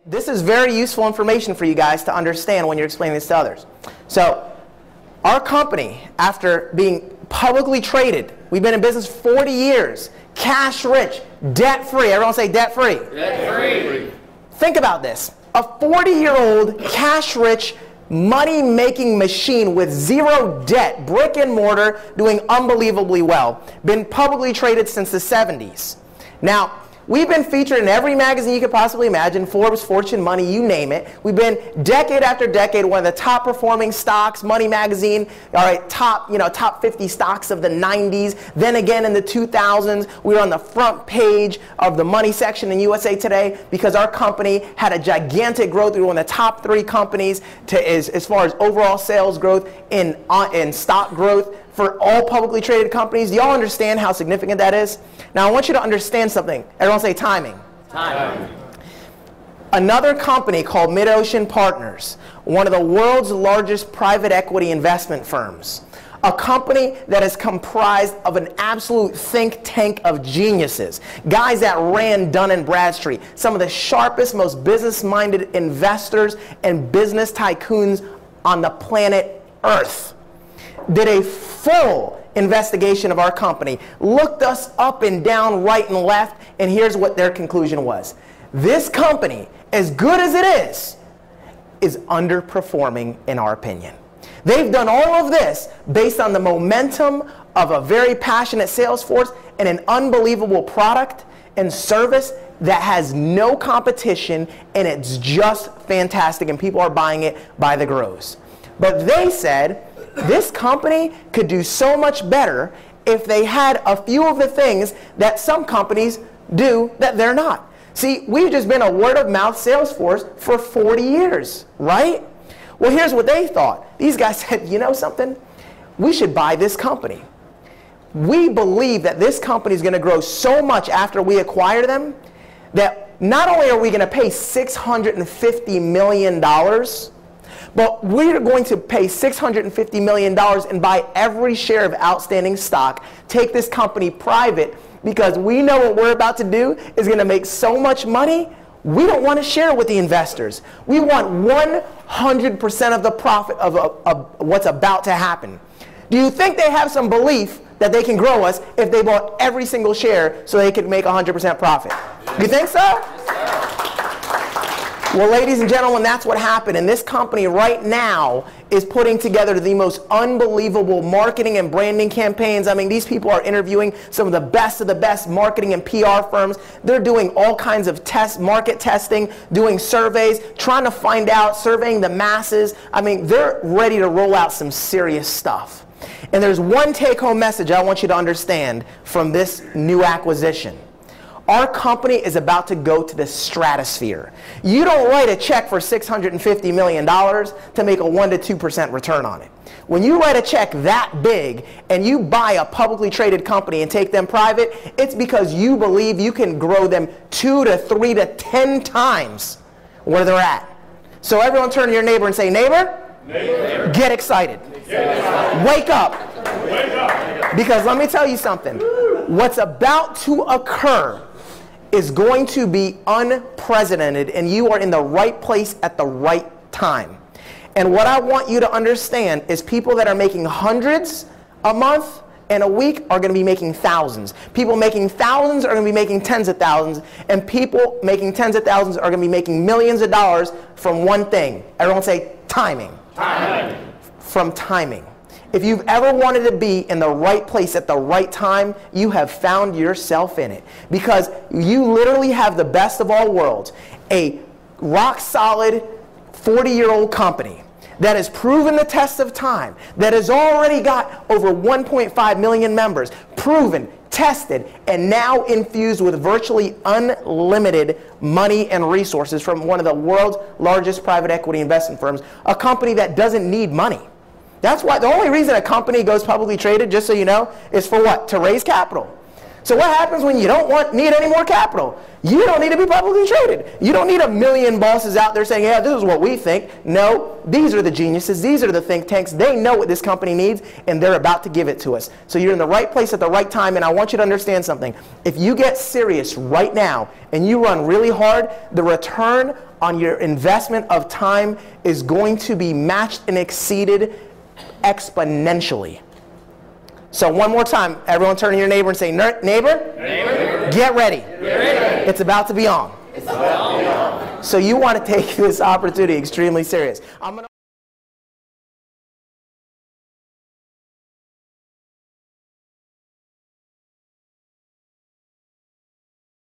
this is very useful information for you guys to understand when you're explaining this to others. So, our company, after being publicly traded, we've been in business 40 years, cash rich, debt free. Everyone say debt free. Debt free. Think about this. A 40-year-old cash rich, money-making machine with zero debt, brick and mortar, doing unbelievably well. Been publicly traded since the 70s. Now, we've been featured in every magazine you could possibly imagine, Forbes, Fortune, Money, you name it. We've been decade after decade one of the top performing stocks, Money Magazine, all right, top 50 stocks of the 90s. Then again in the 2000s, we were on the front page of the Money section in USA Today because our company had a gigantic growth. We were one of the top 3 companies as far as overall sales growth in stock growth for all publicly traded companies. Do y'all understand how significant that is? Now I want you to understand something. Everyone say timing. Timing. Another company called MidOcean Partners, one of the world's largest private equity investment firms, a company that is comprised of an absolute think tank of geniuses, guys that ran Dun & Bradstreet, some of the sharpest, most business-minded investors and business tycoons on the planet Earth, did a full investigation of our company, looked us up and down, right and left, and here's what their conclusion was. This company, as good as it is underperforming in our opinion. They've done all of this based on the momentum of a very passionate sales force and an unbelievable product and service that has no competition, and it's just fantastic, and people are buying it by the grows. But they said, this company could do so much better if they had a few of the things that some companies do that they're not. See, we've just been a word-of-mouth sales force for 40 years, right? Well, here's what they thought. These guys said, you know something? We should buy this company. We believe that this company is going to grow so much after we acquire them that not only are we going to pay $650 million, but we're going to pay $650 million and buy every share of outstanding stock, take this company private, because we know what we're about to do is going to make so much money, we don't want to share it with the investors. We want 100% of the profit of what's about to happen. Do you think they have some belief that they can grow us if they bought every single share so they could make 100% profit? You think so? Well, ladies and gentlemen, that's what happened. And this company right now is putting together the most unbelievable marketing and branding campaigns. I mean, these people are interviewing some of the best marketing and PR firms. They're doing all kinds of market testing, doing surveys, trying to find out, surveying the masses. I mean, they're ready to roll out some serious stuff. And there's one take-home message I want you to understand from this new acquisition. Our company is about to go to the stratosphere. You don't write a check for $650 million to make a 1% to 2% return on it. When you write a check that big and you buy a publicly traded company and take them private, it's because you believe you can grow them 2 to 3 to 10 times where they're at. So everyone turn to your neighbor and say, neighbor, get excited. Wake up. Because let me tell you something. What's about to occur is going to be unprecedented, and you are in the right place at the right time. And what I want you to understand is people that are making hundreds a month and a week are going to be making thousands. People making thousands are going to be making tens of thousands, and people making tens of thousands are going to be making millions of dollars from one thing. Everyone say timing. Timing. From timing. If you've ever wanted to be in the right place at the right time, you have found yourself in it. Because you literally have the best of all worlds. A rock-solid 40-year-old company that has proven the test of time, that has already got over 1.5 million members, proven, tested, and now infused with virtually unlimited money and resources from one of the world's largest private equity investment firms, a company that doesn't need money. That's why the only reason a company goes publicly traded, just so you know, is for what? To raise capital. So what happens when you don't need any more capital? You don't need to be publicly traded. You don't need a million bosses out there saying, yeah, this is what we think. No, these are the geniuses. These are the think tanks. They know what this company needs, and they're about to give it to us. So you're in the right place at the right time, and I want you to understand something. If you get serious right now and you run really hard, the return on your investment of time is going to be matched and exceeded exponentially. So one more time, everyone turn to your neighbor and say, neighbor, get ready. It's about to be on. So you want to take this opportunity extremely serious.